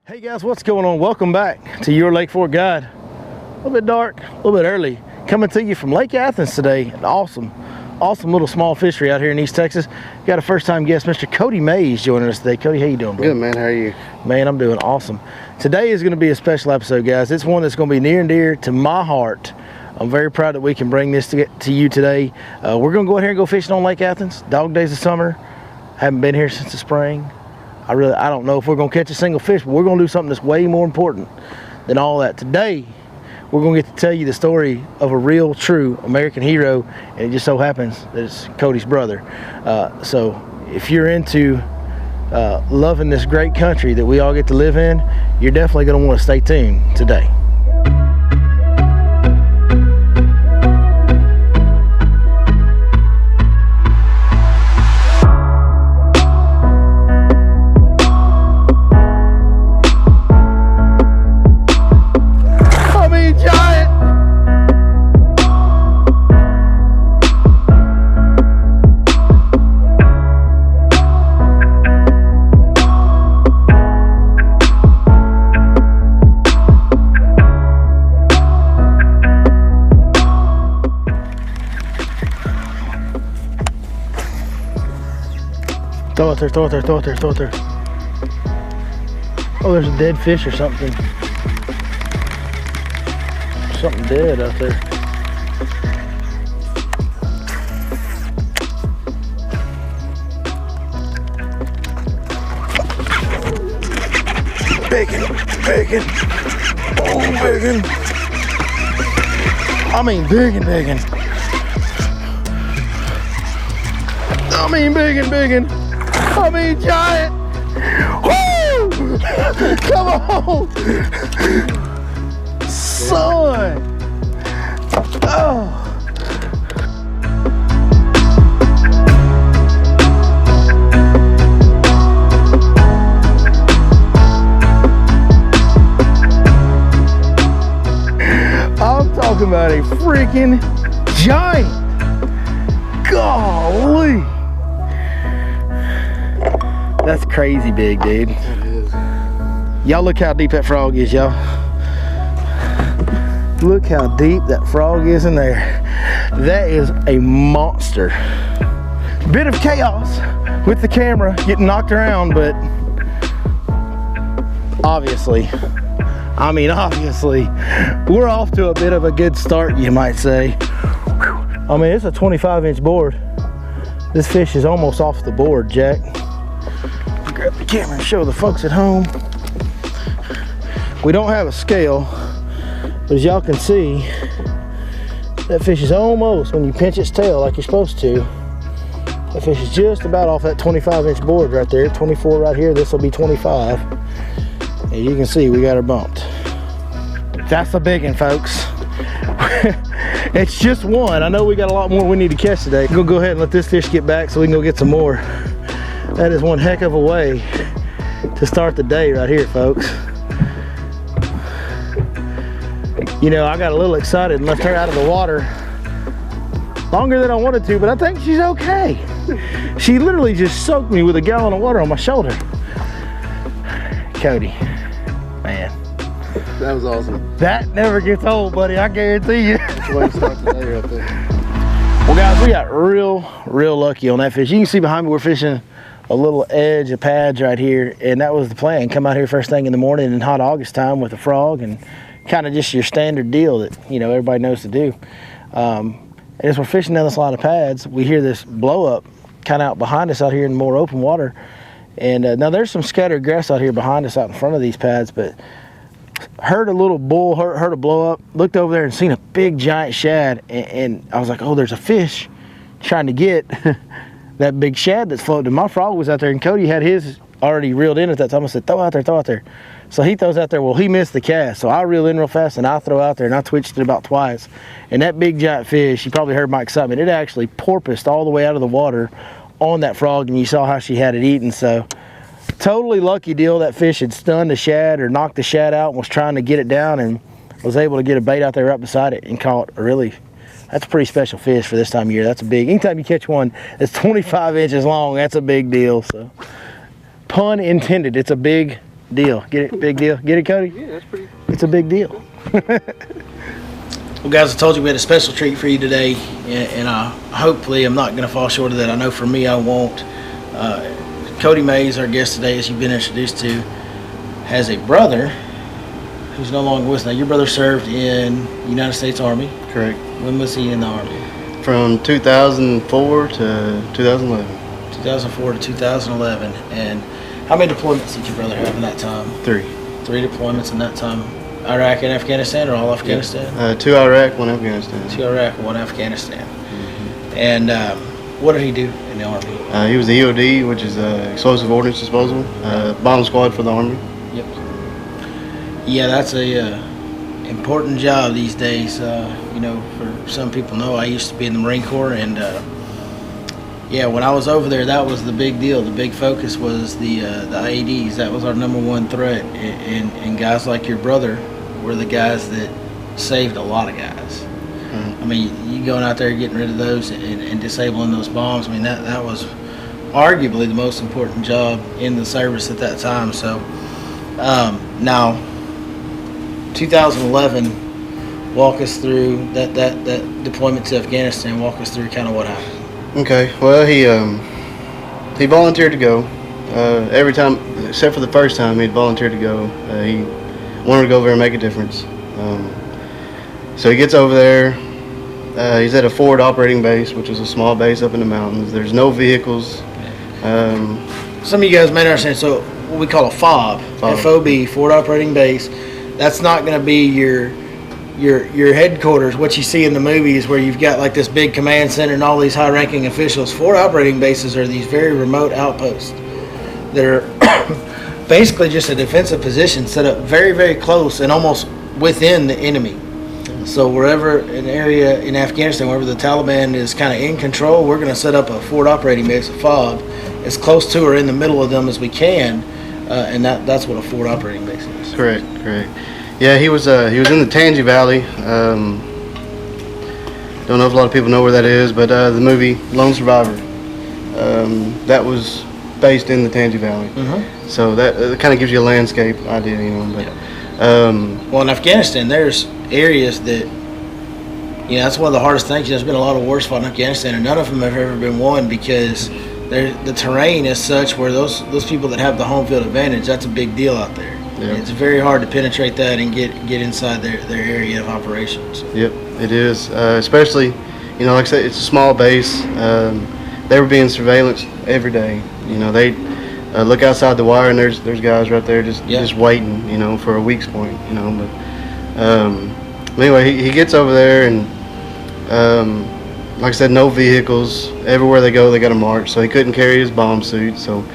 Hey guys, what's going on? Welcome back to your Lake Fork Guide. A little bit dark, a little bit early. Coming to you from Lake Athens today. An awesome little small fishery out here in East Texas. Got a first-time guest, Mr. Cody Mays, joining us today. Cody, how you doing, bro? Good, man. How are you? Man, I'm doing awesome. Today is going to be a special episode, guys. It's one that's going to be near and dear to my heart. I'm very proud that we can bring this to you today. We're going to go out here and go fishing on Lake Athens. Dog days of summer. Haven't been here since the spring. I don't know if we're going to catch a single fish, but we're going to do something that's way more important than all that. Today, we're going to get to tell you the story of a real, true American hero, and it just so happens that it's Cody's brother. So if you're into loving this great country that we all get to live in, you're definitely going to want to stay tuned today. Throw it there, throw it there, throw it there, throw it there. Oh, there's a dead fish or something. Something dead out there. Bacon, bacon, oh bacon. I mean bacon, bacon. I mean bacon. I mean giant. Woo! Come on, son. Oh. I'm talking about a freaking giant. Golly. That's crazy big, dude. It is. Y'all look how deep that frog is, y'all. Look how deep that frog is in there. That is a monster. Bit of chaos with the camera getting knocked around, but obviously, we're off to a bit of a good start, you might say. I mean, it's a 25-inch board. This fish is almost off the board, Jack. Grab the camera and show the folks at home. We don't have a scale, but as y'all can see, that fish is almost, when you pinch its tail like you're supposed to, that fish is just about off that 25-inch board right there. 24 right here, this will be 25. And you can see we got her bumped. That's a big one, folks. It's just one. I know we got a lot more we need to catch today. I'm gonna go ahead and let this fish get back so we can go get some more. That is one heck of a way to start the day right here, folks. You know, I got a little excited and left her out of the water longer than I wanted to, but I think she's okay. She literally just soaked me with a gallon of water on my shoulder. Cody, man. That was awesome. That never gets old, buddy, I guarantee you. That's the way to start the day right there. Well, guys, we got real lucky on that fish. You can see behind me we're fishing a little edge of pads right here, and that was the plan. Come out here first thing in the morning in hot August time with a frog, and kind of just your standard deal that, you know, everybody knows to do. As we're fishing down this line of pads, we hear this blow up kind of out behind us out here in more open water. And now there's some scattered grass out here behind us out in front of these pads, but heard a little bull, heard a blow up, looked over there and seen a big giant shad, and I was like, oh, there's a fish trying to get that big shad that's floating. My frog was out there, and Cody had his already reeled in at that time. I said, throw out there, throw out there. So he throws out there. Well, he missed the cast, so I reel in real fast and I throw out there, and I twitched it about twice. And that big giant fish, you probably heard my excitement, it actually porpoised all the way out of the water on that frog, and you saw how she had it eaten. So totally lucky deal. That fish had stunned the shad or knocked the shad out and was trying to get it down, and was able to get a bait out there right beside it and caught a really, that's a pretty special fish for this time of year. That's a big, anytime you catch one that's 25 inches long, that's a big deal. So pun intended, it's a big Deal. Get it? Big deal. Get it, Cody? Yeah, that's pretty. It's a big deal. Well, guys, I told you we had a special treat for you today, and hopefully I'm not going to fall short of that. I know for me I won't. Cody Mays, our guest today, as you've been introduced to, has a brother who's no longer with us. Now, your brother served in the United States Army. Correct. When was he in the Army? From 2004 to 2011. 2004 to 2011. And how many deployments did your brother have in that time? 3. 3 deployments in that time. Iraq and Afghanistan, or all Afghanistan? 2 Iraq, 1 Afghanistan. 2 Iraq, 1 Afghanistan. And what did he do in the Army? He was the EOD, which is Explosive Ordnance Disposal, bomb squad for the Army. Yep. Yeah, that's a important job these days. For some people know, I used to be in the Marine Corps, and yeah, when I was over there, that was the big deal. The big focus was the IEDs. That was our number one threat, and guys like your brother were the guys that saved a lot of guys. I mean, you going out there getting rid of those and disabling those bombs. I mean, that was arguably the most important job in the service at that time. So now, 2011, walk us through that deployment to Afghanistan. Walk us through kind of what happened. Okay. Well, he volunteered to go. Every time, except for the first time, he'd volunteered to go. He wanted to go over there and make a difference. So he gets over there. He's at a forward operating base, which is a small base up in the mountains. There's no vehicles. Some of you guys may not understand. So what we call a FOB, FOB, forward operating base. That's not going to be your headquarters, what you see in the movies where you've got like this big command center and all these high-ranking officials. Forward operating bases are these very remote outposts that are basically just a defensive position set up very, very close and almost within the enemy. So wherever an area in Afghanistan, wherever the Taliban is kind of in control, we're going to set up a forward operating base, a FOB, as close to or in the middle of them as we can, and that's what a forward operating base is. Correct. Yeah, he was in the Tangi Valley. Don't know if a lot of people know where that is, but the movie Lone Survivor, that was based in the Tangi Valley. So that kind of gives you a landscape idea, But well, in Afghanistan, there's areas that that's one of the hardest things. There's been a lot of wars fought in Afghanistan, and none of them have ever been won because the terrain is such where those people that have the home field advantage, that's a big deal out there. Yeah. It's very hard to penetrate that and get inside their area of operations. Yep, it is. Especially, like I said, it's a small base. They were being surveillance every day. They look outside the wire and there's guys right there just waiting, for a weak's point. But anyway, he gets over there and like I said, no vehicles. Everywhere they go, they got to march. So he couldn't carry his bomb suit. So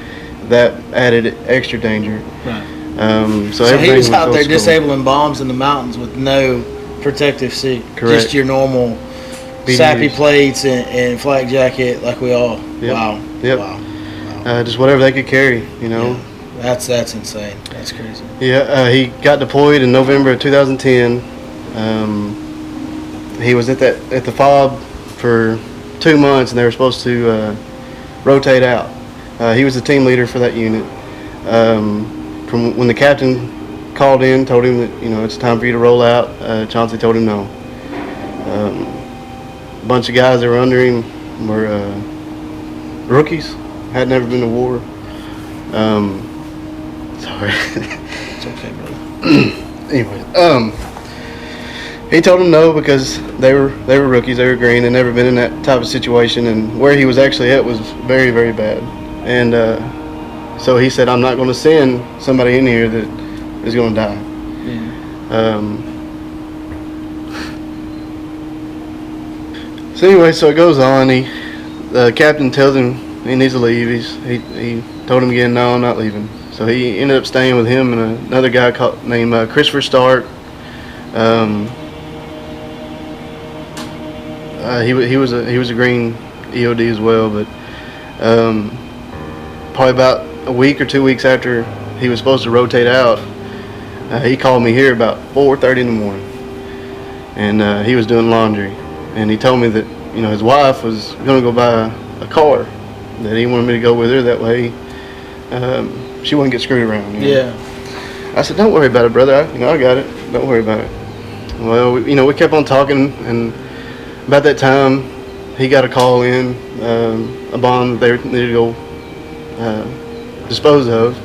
that added extra danger. Right. So he was out there disabling bombs in the mountains with no protective suit. Correct. Just your normal sappy plates and flak jacket like we all. Yep. Wow. Yep. Wow. Just whatever they could carry, Yeah. That's insane. That's crazy. Yeah. He got deployed in November of 2010. He was at the FOB for 2 months, and they were supposed to rotate out. He was the team leader for that unit. From when the captain called in, told him that it's time for you to roll out, Chauncey told him no. A bunch of guys that were under him were rookies, had never been to war. Sorry. It's okay, brother. Anyway, he told him no because they were rookies, they were green, they'd never been in that type of situation, and where he was actually at was very, very bad. And so he said, I'm not going to send somebody in here that is going to die. Yeah. So anyway, so it goes on. The captain tells him he needs to leave. He told him again, no, I'm not leaving. So he ended up staying with him and another guy named Christopher Stark. He was a green EOD as well, but probably about a week or 2 weeks after he was supposed to rotate out, he called me here about 4:30 in the morning, and he was doing laundry, and he told me that his wife was going to go buy a car, that he wanted me to go with her, that way she wouldn't get screwed around. Yeah. I said, don't worry about it, brother. I got it. Don't worry about it. Well, we kept on talking, and about that time, he got a call in, a bond that they needed to go dispose of,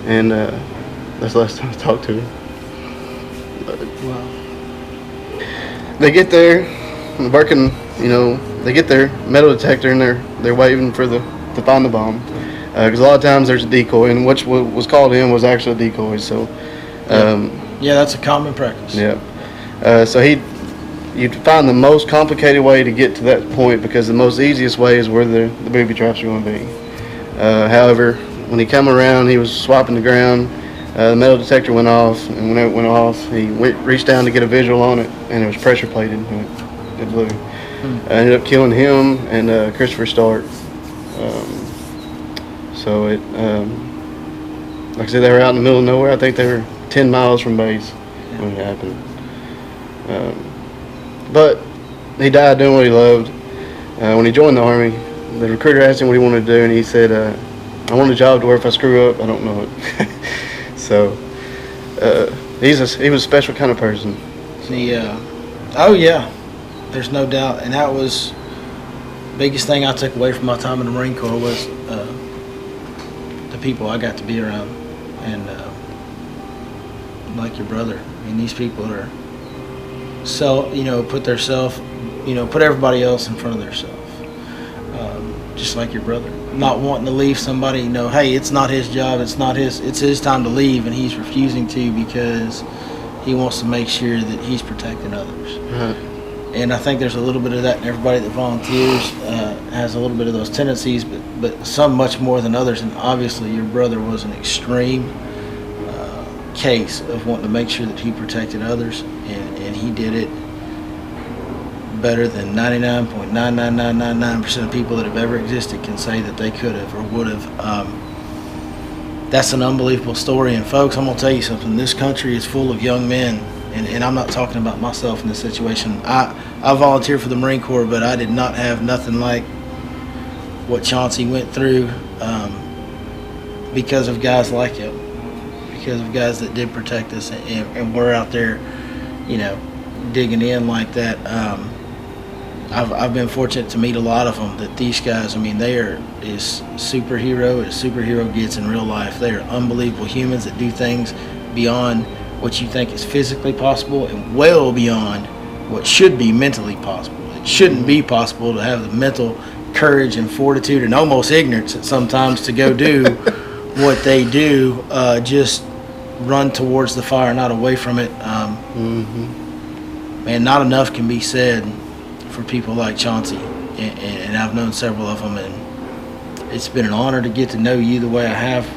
and that's the last time I talked to him. Wow. They get there, working, they get their metal detector, and they're waiting to find the bomb. Because a lot of times there's a decoy, and what was called in was actually a decoy. So, yeah, that's a common practice. Yeah. So you'd find the most complicated way to get to that point, because the most easiest way is where the booby traps are going to be. However, when he came around, he was swiping the ground. The metal detector went off, and when it went off, he reached down to get a visual on it, and it was pressure plated, and it blew. I ended up killing him and Christopher Stark. So it, like I said, they were out in the middle of nowhere. I think they were 10 miles from base when it happened. But he died doing what he loved. When he joined the Army, the recruiter asked him what he wanted to do, and he said, I want a job to where if I screw up, I don't know it. So he was a special kind of person. Oh yeah, there's no doubt. And that was the biggest thing I took away from my time in the Marine Corps was the people I got to be around. And like your brother, I mean, these people are put everybody else in front of themselves. Just like your brother, not wanting to leave somebody, hey, it's not his job, it's his time to leave, and he's refusing to because he wants to make sure that he's protecting others. And I think there's a little bit of that in everybody that volunteers, has a little bit of those tendencies, but some much more than others. And obviously your brother was an extreme case of wanting to make sure that he protected others, and he did it better than 99.99999% of people that have ever existed can say that they could have or would have. That's an unbelievable story. And folks, I'm going to tell you something. This country is full of young men, and I'm not talking about myself in this situation. I volunteered for the Marine Corps, but I did not have nothing like what Chauncey went through because of guys like him, because of guys that did protect us and were out there, digging in like that. I've been fortunate to meet a lot of them. That these guys, I mean, they are as superhero gets in real life. They are unbelievable humans that do things beyond what you think is physically possible and well beyond what should be mentally possible. It shouldn't be possible to have the mental courage and fortitude and almost ignorance at sometimes to go do what they do. Just run towards the fire, not away from it. Man, not enough can be said for people like Chauncey, and I've known several of them, and it's been an honor to get to know you the way I have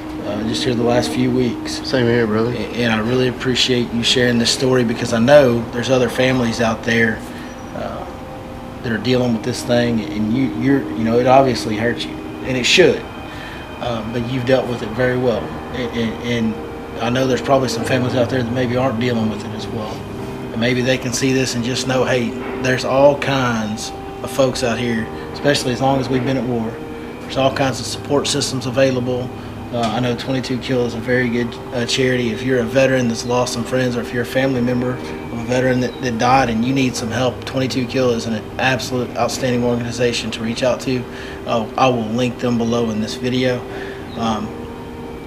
just here the last few weeks. Same here, brother. And I really appreciate you sharing this story, because I know there's other families out there that are dealing with this thing, and it obviously hurts you, and it should, but you've dealt with it very well, and I know there's probably some families out there that maybe aren't dealing with it as well. Maybe they can see this and just know, hey, there's all kinds of folks out here, especially as long as we've been at war. There's all kinds of support systems available. I know 22 Kill is a very good charity. If you're a veteran that's lost some friends, or if you're a family member of a veteran that died and you need some help, 22 Kill is an absolute outstanding organization to reach out to. I will link them below in this video.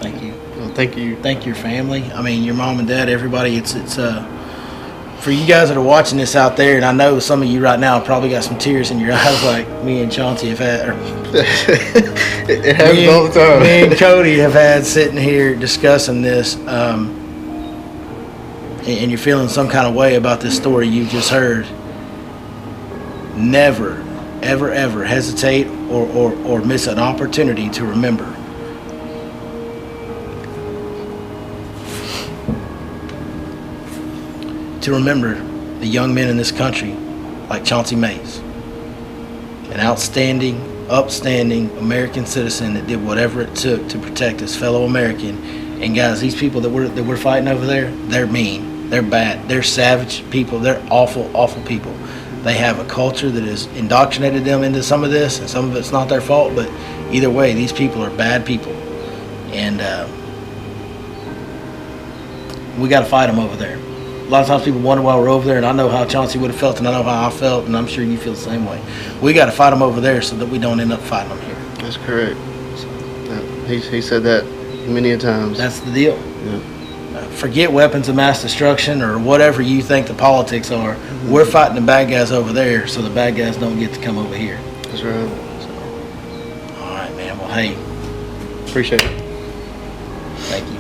Thank you. Well, thank you. Thank your family. I mean, your mom and dad, everybody. It's for you guys that are watching this out there, and I know some of you right now probably got some tears in your eyes like me and Chauncey have had. It happens all the time. Me and Cody have had sitting here discussing this, and you're feeling some kind of way about this story you've just heard. Never, ever, ever hesitate or miss an opportunity to remember. To remember the young men in this country like Chauncey Mays, an outstanding, upstanding American citizen that did whatever it took to protect his fellow American. And guys, these people that we're fighting over there, they're mean, they're bad, they're savage people, they're awful, awful people. They have a culture that has indoctrinated them into some of this, and some of it's not their fault, but either way, these people are bad people. And We got to fight them over there. A lot of times people wonder why we're over there, and I know how Chauncey would have felt, and I know how I felt, and I'm sure you feel the same way. We got to fight them over there so that we don't end up fighting them here. That's correct. He said that many a times. That's the deal. Yeah. Forget weapons of mass destruction or whatever you think the politics are. Mm-hmm. We're fighting the bad guys over there so the bad guys don't get to come over here. That's right. So, all right, man. Well, hey. Appreciate it. Thank you.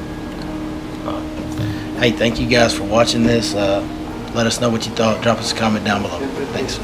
Hey, thank you guys for watching this. Let us know what you thought. Drop us a comment down below. Thanks.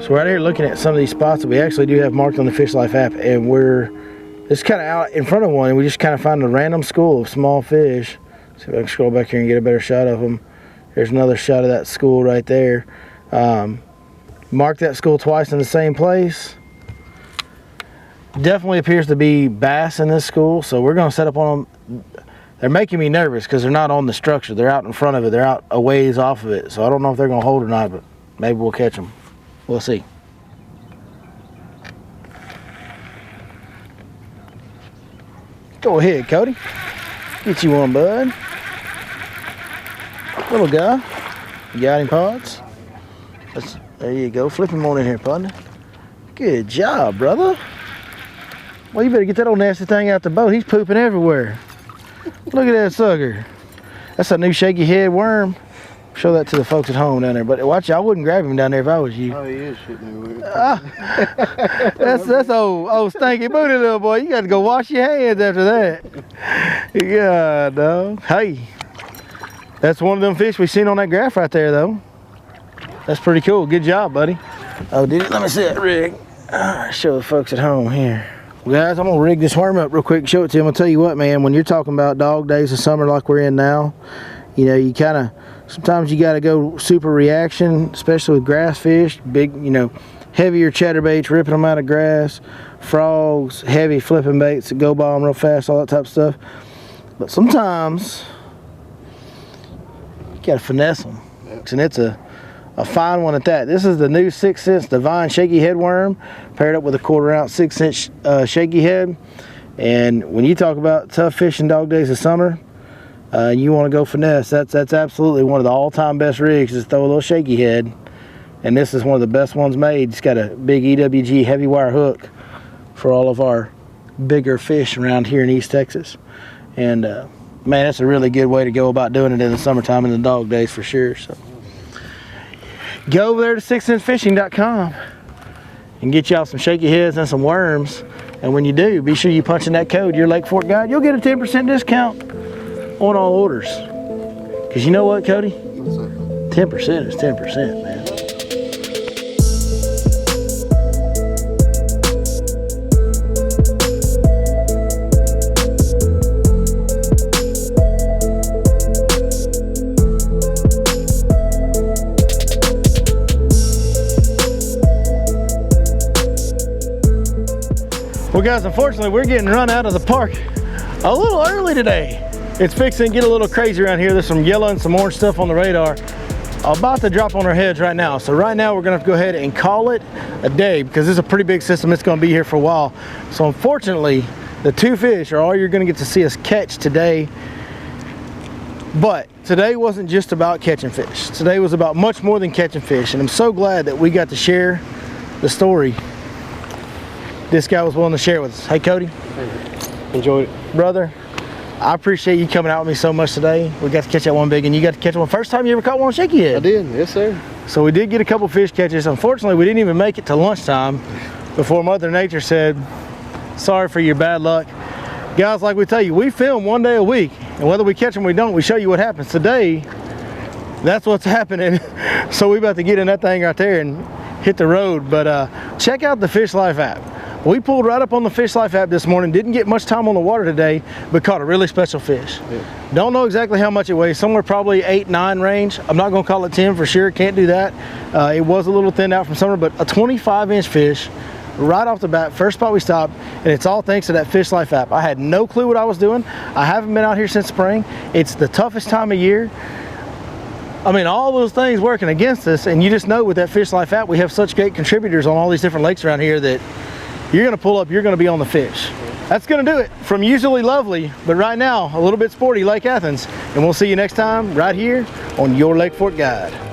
So right here looking at some of these spots that we actually do have marked on the Fish Life app, and we're just kind of out in front of one, and we just kind of find a random school of small fish. See if I can scroll back here and get a better shot of them. There's another shot of that school right there. Marked that school twice in the same place. Definitely appears to be bass in this school, so we're going to set up on them. They're making me nervous because they're not on the structure. They're out in front of it. They're out a ways off of it, so I don't know if they're going to hold or not, but maybe we'll catch them. We'll see. Go ahead, Cody. Get you one, bud. Little guy. You got him, Pods? There you go. Flip him on in here, partner. Good job, brother. Well, you better get that old nasty thing out the boat. He's pooping everywhere. Look at that sucker. That's a new shaky head worm. Show that to the folks at home down there. But watch, I wouldn't grab him down there if I was you. Oh, he is shitting everywhere. That's old stinky booty little boy. You got to go wash your hands after that. Yeah, dog. Hey, that's one of them fish we seen on that graph right there, though. That's pretty cool. Good job, buddy. Oh, did it? Let me see that rig. Show the folks at home here. Well, guys, I'm gonna rig this worm up real quick and show it to them. I'll tell you what, man, when you're talking about dog days of summer like we're in now, you know, you kind of, sometimes you got to go super reaction, especially with grass fish, big, you know, heavier chatterbaits, ripping them out of grass, frogs, heavy flipping baits that go by them real fast, all that type of stuff. But sometimes you got to finesse them, and it's a fine one at that. This is the new 6 Sense Divine Shaky Head Worm, paired up with a 1/4 ounce 6 inch shaky head. And when you talk about tough fishing dog days of summer, you want to go finesse, that's absolutely one of the all-time best rigs. Just throw a little shaky head, and this is one of the best ones made. It's got a big EWG heavy wire hook for all of our bigger fish around here in East Texas. And man, that's a really good way to go about doing it in the summertime in the dog days for sure. So go over there to 6censefishing.com and get y'all some shaky heads and some worms. And when you do, be sure you punch in that code, your Lake Fork Guide. You'll get a 10% discount on all orders. Because you know what, Cody? 10% is 10%, man. Well, guys, unfortunately, we're getting run out of the park a little early today. It's fixing to get a little crazy around here. There's some yellow and some orange stuff on the radar about to drop on our heads right now. So right now we're gonna have to go ahead and call it a day because this is a pretty big system. It's gonna be here for a while. So unfortunately, the 2 fish are all you're gonna get to see us catch today. But today wasn't just about catching fish. Today was about much more than catching fish. And I'm so glad that we got to share the story this guy was willing to share with us. Hey, Cody. Hey. Enjoyed it. Brother, I appreciate you coming out with me so much today. We got to catch that one big, and you got to catch one. First time you ever caught one on shaky head. I did, yes sir. So we did get a couple fish catches. Unfortunately, we didn't even make it to lunchtime before Mother Nature said, sorry for your bad luck. Guys, like we tell you, we film 1 day a week, and whether we catch them or we don't, we show you what happens. Today, that's what's happening. So we about to get in that thing right there and hit the road. But check out the Fish Life app. We pulled right up on the Fish Life app this morning, didn't get much time on the water today, but caught a really special fish. Yeah. Don't know exactly how much it weighs, somewhere probably 8-9 range. I'm not gonna call it 10 for sure, can't do that. It was a little thinned out from summer, but a 25-inch fish right off the bat, first spot we stopped, and it's all thanks to that Fish Life app. I had no clue what I was doing. I haven't been out here since spring. It's the toughest time of year. I mean, all those things working against us, and you just know with that Fish Life app, we have such great contributors on all these different lakes around here that you're gonna pull up, you're gonna be on the fish. That's gonna do it from usually lovely, but right now, a little bit sporty Lake Athens, and we'll see you next time right here on Your Lake Fork Guide.